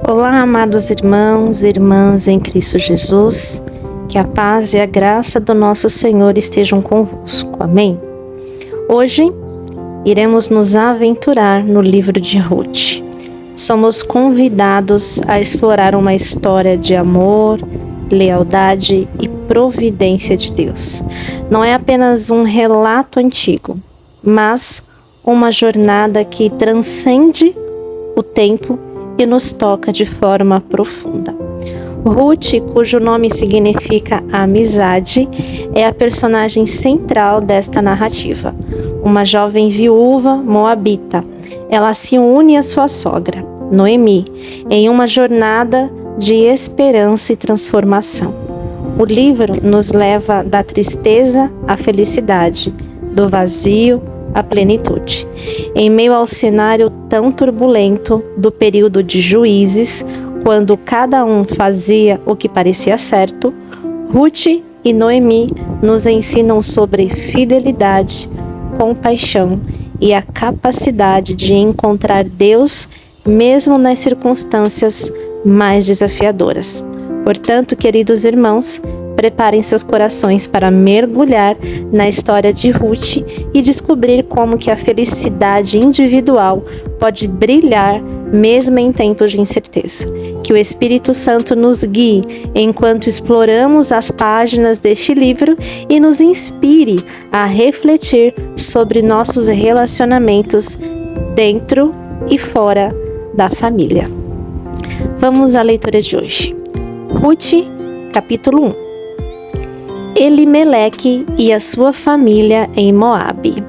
Olá, amados irmãos e irmãs em Cristo Jesus, que a paz e a graça do nosso Senhor estejam convosco. Amém? Hoje iremos nos aventurar no livro de Ruth. Somos convidados a explorar uma história de amor, lealdade e providência de Deus. Não é apenas um relato antigo, mas uma jornada que transcende o tempo e nos toca de forma profunda. Ruth, cujo nome significa amizade, é a personagem central desta narrativa. Uma jovem viúva moabita. Ela se une à sua sogra, Noemi, em uma jornada de esperança e transformação. O livro nos leva da tristeza à felicidade, do vazio à plenitude. Em meio ao cenário tão turbulento do período de Juízes, quando cada um fazia o que parecia certo, Ruth e Noemi nos ensinam sobre fidelidade, compaixão e a capacidade de encontrar Deus mesmo nas circunstâncias mais desafiadoras. Portanto, queridos irmãos, preparem seus corações para mergulhar na história de Ruth e descobrir como que a felicidade individual pode brilhar mesmo em tempos de incerteza. Que o Espírito Santo nos guie enquanto exploramos as páginas deste livro e nos inspire a refletir sobre nossos relacionamentos dentro e fora da família. Vamos à leitura de hoje. Ruth, capítulo 1. Elimeleque e a sua família em Moabe.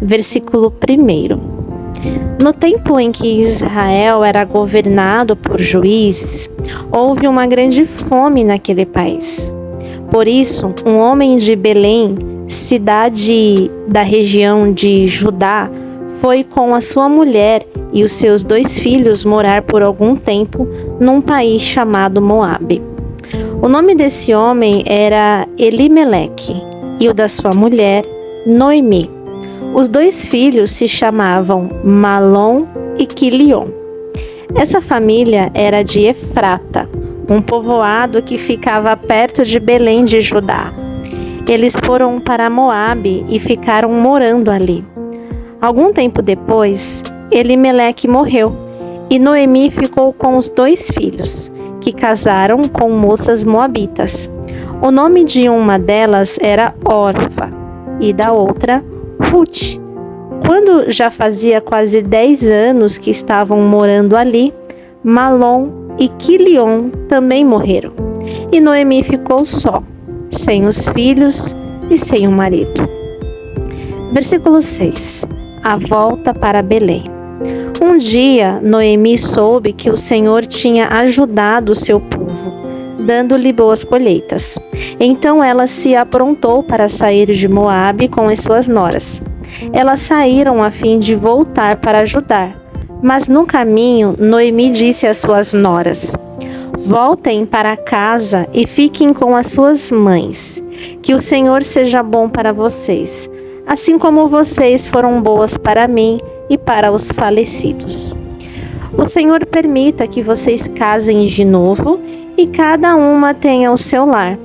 Versículo 1. No tempo em que Israel era governado por juízes, houve uma grande fome naquele país. Por isso, um homem de Belém, cidade da região de Judá, foi com a sua mulher e os seus 2 filhos morar por algum tempo num país chamado Moabe. O nome desse homem era Elimeleque e o da sua mulher, Noemi. Os 2 filhos se chamavam Malom e Quilion. Essa família era de Efrata, um povoado que ficava perto de Belém de Judá. Eles foram para Moabe e ficaram morando ali. Algum tempo depois, Elimeleque morreu e Noemi ficou com os 2 filhos, que casaram com moças moabitas. O nome de uma delas era Orfa e da outra, Ruth. Quando já fazia quase 10 anos que estavam morando ali, Malom e Quilion também morreram. E Noemi ficou só, sem os filhos e sem o marido. Versículo 6. A volta para Belém. Um dia, Noemi soube que o Senhor tinha ajudado o seu povo, dando-lhe boas colheitas. Então ela se aprontou para sair de Moabe com as suas noras. Elas saíram a fim de voltar para ajudar, mas no caminho Noemi disse às suas noras: voltem para casa e fiquem com as suas mães. Que o Senhor seja bom para vocês, assim como vocês foram boas para mim e para os falecidos. O Senhor permita que vocês casem de novo e cada uma tenha o seu lar.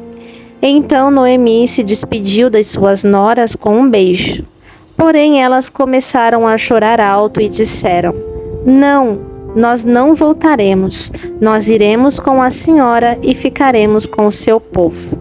Então Noemi se despediu das suas noras com um beijo. Porém elas começaram a chorar alto e disseram: não, nós não voltaremos. Nós iremos com a senhora e ficaremos com o seu povo.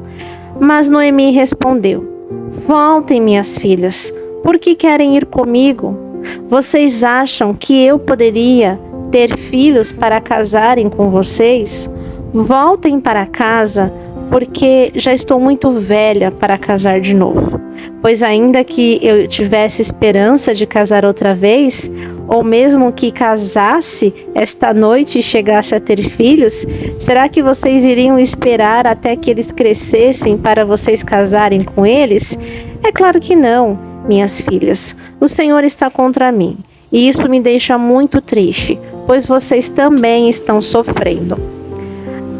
Mas Noemi respondeu: voltem, minhas filhas, por que querem ir comigo? Vocês acham que eu poderia ter filhos para casarem com vocês? Voltem para casa, porque já estou muito velha para casar de novo. Pois ainda que eu tivesse esperança de casar outra vez, ou mesmo que casasse esta noite e chegasse a ter filhos, será que vocês iriam esperar até que eles crescessem para vocês casarem com eles? É claro que não, minhas filhas. O Senhor está contra mim, e isso me deixa muito triste, pois vocês também estão sofrendo.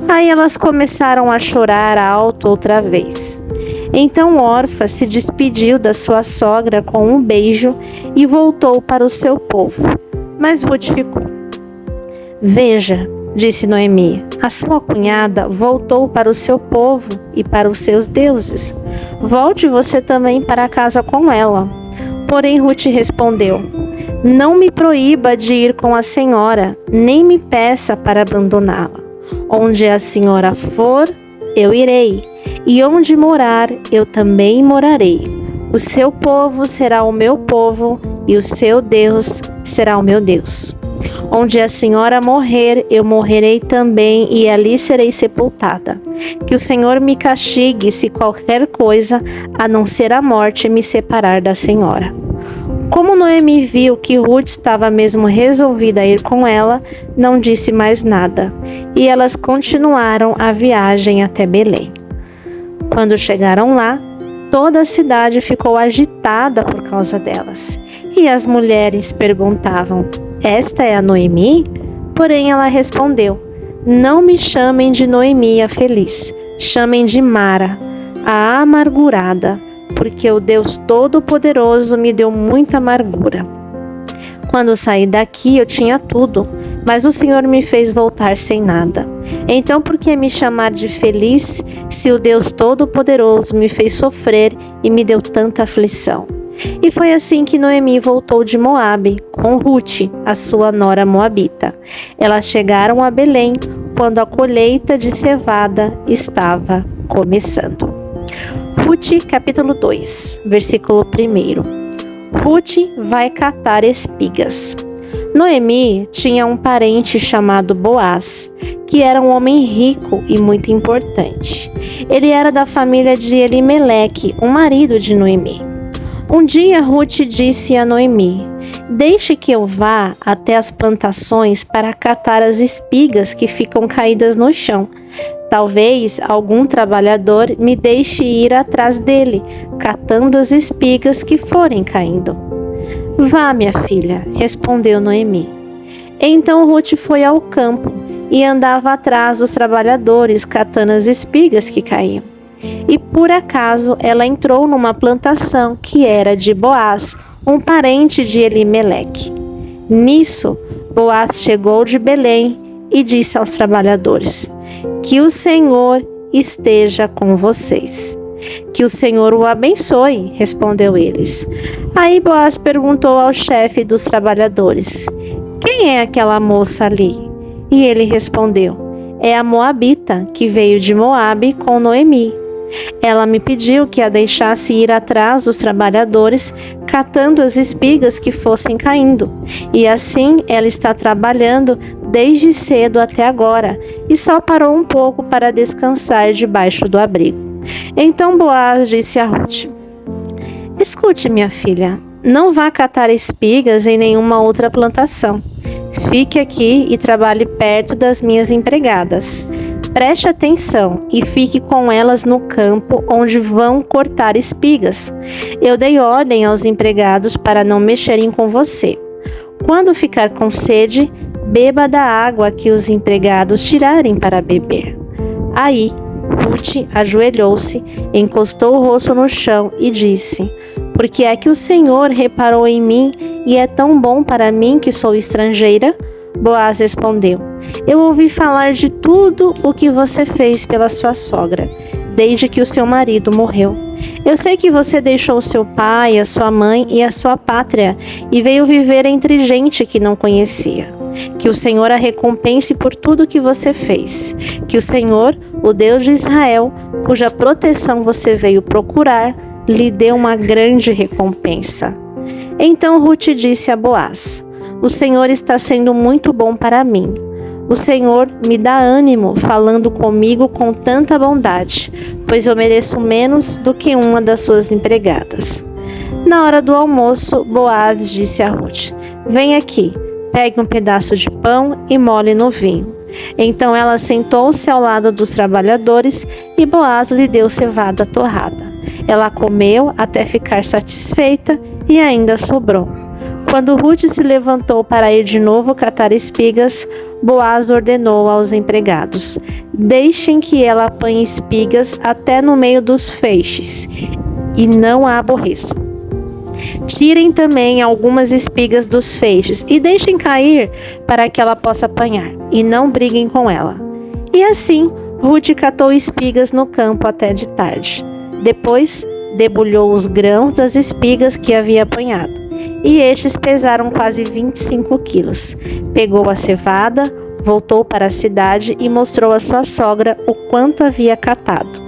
Aí elas começaram a chorar alto outra vez. Então Orfa se despediu da sua sogra com um beijo e voltou para o seu povo. Mas Ruth ficou. Veja, disse Noemi, a sua cunhada voltou para o seu povo e para os seus deuses. Volte você também para casa com ela. Porém Ruth respondeu: não me proíba de ir com a senhora, nem me peça para abandoná-la. Onde a senhora for, eu irei, e onde morar, eu também morarei. O seu povo será o meu povo, e o seu Deus será o meu Deus. Onde a senhora morrer, eu morrerei também, e ali serei sepultada. Que o Senhor me castigue se qualquer coisa, a não ser a morte, me separar da senhora. Como Noemi viu que Ruth estava mesmo resolvida a ir com ela, não disse mais nada, e elas continuaram a viagem até Belém. Quando chegaram lá, toda a cidade ficou agitada por causa delas, e as mulheres perguntavam: esta é a Noemi? Porém ela respondeu: não me chamem de Noemi a feliz, chamem de Mara, a amargurada, porque o Deus Todo-Poderoso me deu muita amargura. Quando saí daqui eu tinha tudo, mas o Senhor me fez voltar sem nada. Então por que me chamar de feliz, se o Deus Todo-Poderoso me fez sofrer e me deu tanta aflição? E foi assim que Noemi voltou de Moabe, com Ruth, a sua nora moabita. Elas chegaram a Belém, quando a colheita de cevada estava começando. Ruth, capítulo 2, versículo 1. Ruth vai catar espigas. Noemi tinha um parente chamado Boaz, que era um homem rico e muito importante. Ele era da família de Elimeleque, o marido de Noemi. Um dia Ruth disse a Noemi: deixe que eu vá até as plantações para catar as espigas que ficam caídas no chão. Talvez algum trabalhador me deixe ir atrás dele, catando as espigas que forem caindo. Vá, minha filha, respondeu Noemi. Então Ruth foi ao campo e andava atrás dos trabalhadores, catando as espigas que caíam. E por acaso ela entrou numa plantação que era de Boaz, um parente de Elimeleque. Nisso, Boaz chegou de Belém e disse aos trabalhadores: que o Senhor esteja com vocês. Que o Senhor o abençoe, respondeu eles. Aí Boaz perguntou ao chefe dos trabalhadores: quem é aquela moça ali? E ele respondeu: é a moabita que veio de Moabe com Noemi. Ela me pediu que a deixasse ir atrás dos trabalhadores, catando as espigas que fossem caindo. E assim ela está trabalhando desde cedo até agora, e só parou um pouco para descansar debaixo do abrigo. Então Boaz disse a Ruth: escute, minha filha, não vá catar espigas em nenhuma outra plantação. Fique aqui e trabalhe perto das minhas empregadas. Preste atenção e fique com elas no campo onde vão cortar espigas. Eu dei ordem aos empregados para não mexerem com você. Quando ficar com sede, beba da água que os empregados tirarem para beber. Aí, Ruth ajoelhou-se, encostou o rosto no chão e disse: por que é que o Senhor reparou em mim e é tão bom para mim que sou estrangeira? Boaz respondeu: eu ouvi falar de tudo o que você fez pela sua sogra, desde que o seu marido morreu. Eu sei que você deixou seu pai, a sua mãe e a sua pátria e veio viver entre gente que não conhecia. Que o Senhor a recompense por tudo que você fez. Que o Senhor, o Deus de Israel, cuja proteção você veio procurar, lhe dê uma grande recompensa. Então Ruth disse a Boaz: o Senhor está sendo muito bom para mim. O Senhor me dá ânimo falando comigo com tanta bondade, pois eu mereço menos do que uma das suas empregadas. Na hora do almoço, Boaz disse a Ruth: vem aqui, pegue um pedaço de pão e molhe no vinho. Então ela sentou-se ao lado dos trabalhadores e Boaz lhe deu cevada torrada. Ela comeu até ficar satisfeita e ainda sobrou. Quando Ruth se levantou para ir de novo catar espigas, Boaz ordenou aos empregados: deixem que ela apanhe espigas até no meio dos feixes, e não a aborreçam. Tirem também algumas espigas dos feixes e deixem cair para que ela possa apanhar, e não briguem com ela. E assim, Rute catou espigas no campo até de tarde. Depois, debulhou os grãos das espigas que havia apanhado, e estes pesaram quase 25 quilos. Pegou a cevada, voltou para a cidade e mostrou à sua sogra o quanto havia catado.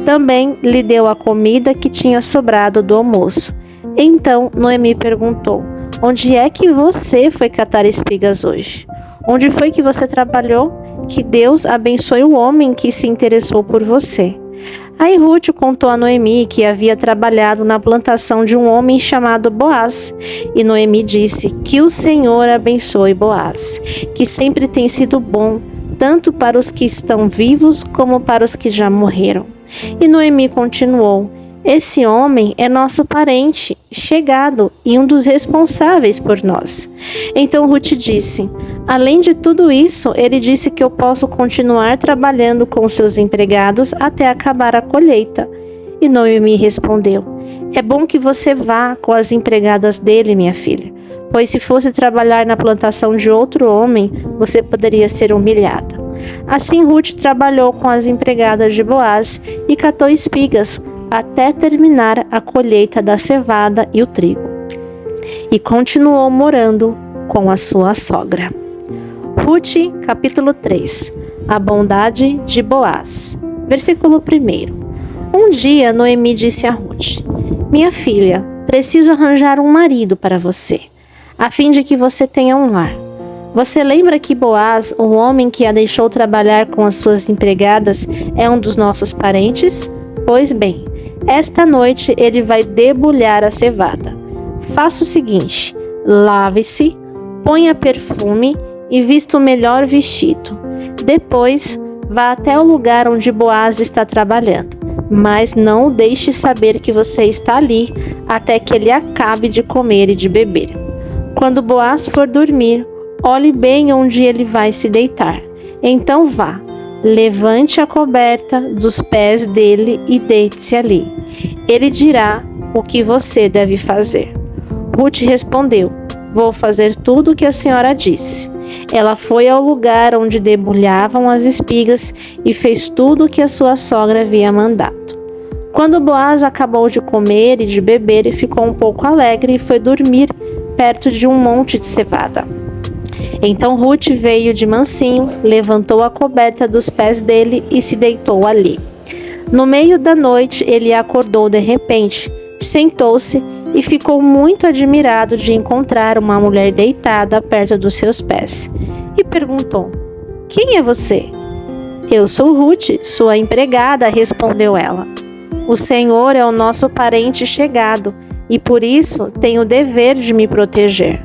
Também lhe deu a comida que tinha sobrado do almoço. Então Noemi perguntou: onde é que você foi catar espigas hoje? Onde foi que você trabalhou? Que Deus abençoe o homem que se interessou por você. Aí Rute contou a Noemi que havia trabalhado na plantação de um homem chamado Boaz. E Noemi disse: que o Senhor abençoe Boaz, que sempre tem sido bom, tanto para os que estão vivos como para os que já morreram. E Noemi continuou: esse homem é nosso parente, chegado e um dos responsáveis por nós. Então Rute disse: além de tudo isso, ele disse que eu posso continuar trabalhando com seus empregados até acabar a colheita. E Noemi respondeu: é bom que você vá com as empregadas dele, minha filha, pois se fosse trabalhar na plantação de outro homem, você poderia ser humilhada. Assim Rute trabalhou com as empregadas de Boaz e catou espigas até terminar a colheita da cevada e o trigo. E continuou morando com a sua sogra. Rute, capítulo 3. A bondade de Boaz. Versículo 1. Um dia Noemi disse a Rute: minha filha, preciso arranjar um marido para você, a fim de que você tenha um lar. Você lembra que Boaz, o homem que a deixou trabalhar com as suas empregadas, é um dos nossos parentes? Pois bem, esta noite ele vai debulhar a cevada. Faça o seguinte: lave-se, ponha perfume e vista o melhor vestido. Depois, vá até o lugar onde Boaz está trabalhando, mas não o deixe saber que você está ali até que ele acabe de comer e de beber. Quando Boaz for dormir, olhe bem onde ele vai se deitar. Então vá, levante a coberta dos pés dele e deite-se ali. Ele dirá o que você deve fazer. Rute respondeu: vou fazer tudo o que a senhora disse. Ela foi ao lugar onde debulhavam as espigas e fez tudo o que a sua sogra havia mandado. Quando Boaz acabou de comer e de beber, ele ficou um pouco alegre e foi dormir perto de um monte de cevada. Então Rute veio de mansinho, levantou a coberta dos pés dele e se deitou ali. No meio da noite ele acordou de repente, sentou-se e ficou muito admirado de encontrar uma mulher deitada perto dos seus pés. E perguntou: quem é você? Eu sou Rute, sua empregada, respondeu ela. O Senhor é o nosso parente chegado e por isso tem o dever de me proteger.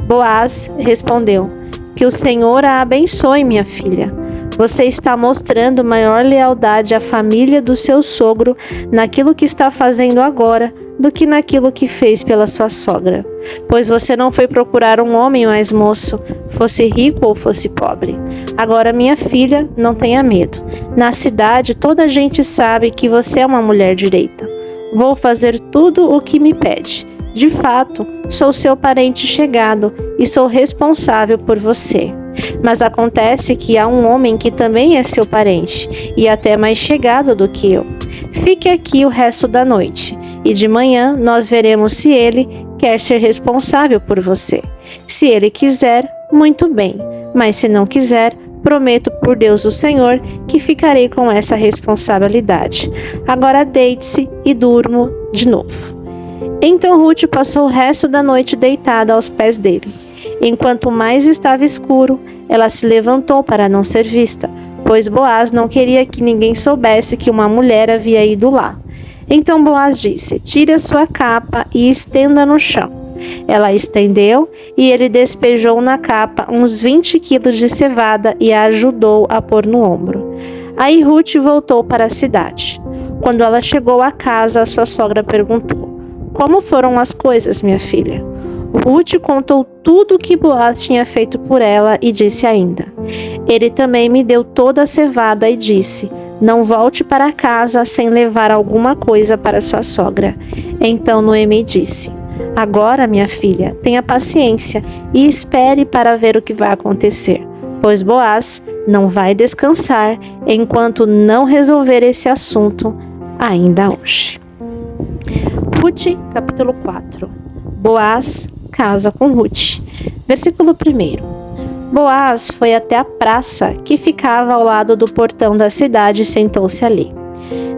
Boaz respondeu: que o Senhor a abençoe, minha filha. Você está mostrando maior lealdade à família do seu sogro naquilo que está fazendo agora do que naquilo que fez pela sua sogra. Pois você não foi procurar um homem mais moço, fosse rico ou fosse pobre. Agora, minha filha, não tenha medo. Na cidade, toda a gente sabe que você é uma mulher direita. Vou fazer tudo o que me pede. De fato, sou seu parente chegado e sou responsável por você. Mas acontece que há um homem que também é seu parente e até mais chegado do que eu. Fique aqui o resto da noite e de manhã nós veremos se ele quer ser responsável por você. Se ele quiser, muito bem, mas se não quiser, prometo por Deus o Senhor que ficarei com essa responsabilidade. Agora deite-se e durmo de novo. Então Rute passou o resto da noite deitada aos pés dele. Enquanto mais estava escuro, ela se levantou para não ser vista, pois Boaz não queria que ninguém soubesse que uma mulher havia ido lá. Então Boaz disse: tire a sua capa e estenda no chão. Ela estendeu e ele despejou na capa uns 20 quilos de cevada e a ajudou a pôr no ombro. Aí Rute voltou para a cidade. Quando ela chegou à casa, a sua sogra perguntou: como foram as coisas, minha filha? Rute contou tudo o que Boaz tinha feito por ela e disse ainda: ele também me deu toda a cevada e disse: não volte para casa sem levar alguma coisa para sua sogra. Então Noemi disse: Agora, minha filha, tenha paciência e espere para ver o que vai acontecer, pois Boaz não vai descansar enquanto não resolver esse assunto ainda hoje. Ruth, capítulo 4. Boaz casa com Ruth. Versículo 1. Boaz foi até a praça que ficava ao lado do portão da cidade e sentou-se ali.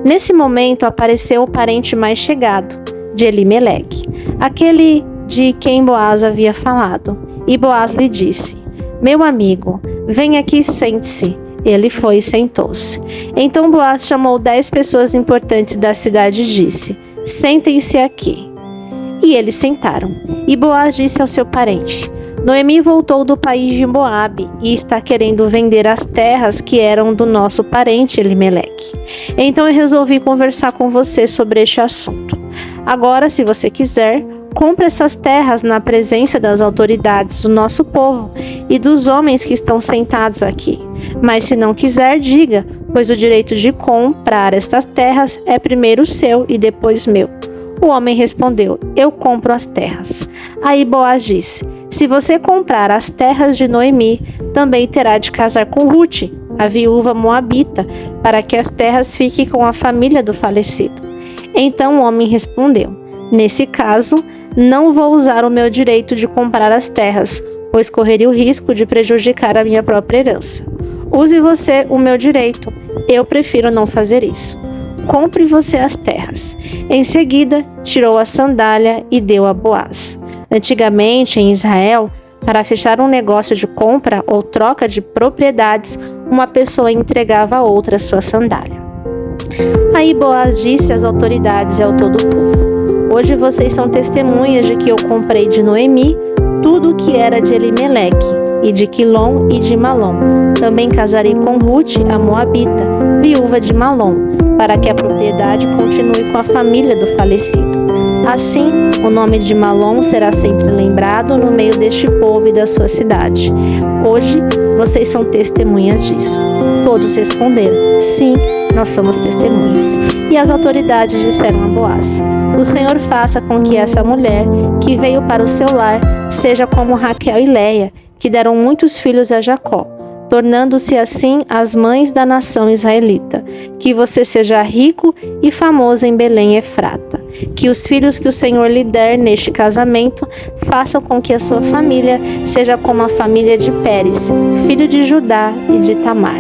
Nesse momento apareceu o parente mais chegado de Elimeleque, aquele de quem Boaz havia falado. E Boaz lhe disse: meu amigo, vem aqui e sente-se. Ele foi e sentou-se. Então Boaz chamou 10 pessoas importantes da cidade e disse: sentem-se aqui. E eles sentaram. E Boaz disse ao seu parente: Noemi voltou do país de Moabe e está querendo vender as terras que eram do nosso parente Elimeleque. Então eu resolvi conversar com você sobre este assunto. Agora, se você quiser, compre essas terras na presença das autoridades do nosso povo e dos homens que estão sentados aqui. Mas se não quiser, diga, pois o direito de comprar estas terras é primeiro seu e depois meu. O homem respondeu: eu compro as terras. Aí Boaz disse: se você comprar as terras de Noemi, também terá de casar com Ruth, a viúva moabita, para que as terras fiquem com a família do falecido. Então o homem respondeu: nesse caso, não vou usar o meu direito de comprar as terras, pois correria o risco de prejudicar a minha própria herança. Use você o meu direito. Eu prefiro não fazer isso. Compre você as terras. Em seguida, tirou a sandália e deu a Boaz. Antigamente, em Israel, para fechar um negócio de compra ou troca de propriedades, uma pessoa entregava a outra sua sandália. Aí Boaz disse às autoridades e ao todo o povo: hoje vocês são testemunhas de que eu comprei de Noemi tudo o que era de Elimeleque, e de Quilom e de Malom. Também casarei com Ruth, a moabita, viúva de Malom, para que a propriedade continue com a família do falecido. Assim, o nome de Malom será sempre lembrado no meio deste povo e da sua cidade. Hoje, vocês são testemunhas disso. Todos responderam: sim, nós somos testemunhas. E as autoridades disseram a Boaz: o Senhor faça com que essa mulher, que veio para o seu lar, seja como Raquel e Leia, que deram muitos filhos a Jacó, tornando-se assim as mães da nação israelita. Que você seja rico e famoso em Belém Efrata. Que os filhos que o Senhor lhe der neste casamento façam com que a sua família seja como a família de Pérez, filho de Judá e de Tamar.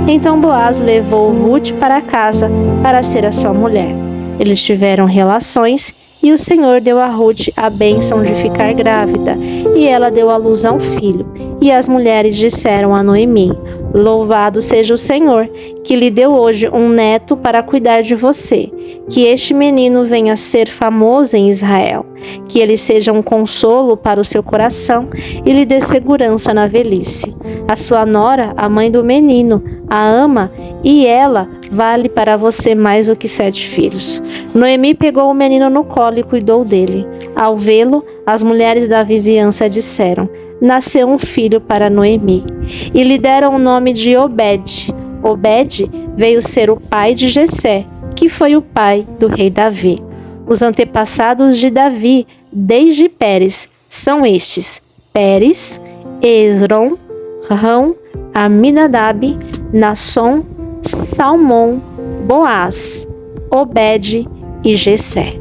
Então Boaz levou Ruth para casa para ser a sua mulher. Eles tiveram relações e o Senhor deu a Ruth a bênção de ficar grávida, e ela deu à luz a um filho. E as mulheres disseram a Noemi: louvado seja o Senhor, que lhe deu hoje um neto para cuidar de você. Que este menino venha a ser famoso em Israel. Que ele seja um consolo para o seu coração e lhe dê segurança na velhice. A sua nora, a mãe do menino, a ama, e ela vale para você mais do que 7 filhos. Noemi pegou o menino no colo e cuidou dele. Ao vê-lo, as mulheres da vizinhança disseram: nasceu um filho para Noemi. E lhe deram o nome de Obed. Obed veio ser o pai de Jessé, que foi o pai do rei Davi. Os antepassados de Davi, desde Pérez, são estes: Pérez, Esrom, Rão, Aminadab, Nasson, Salmão, Boaz, Obed e Jessé.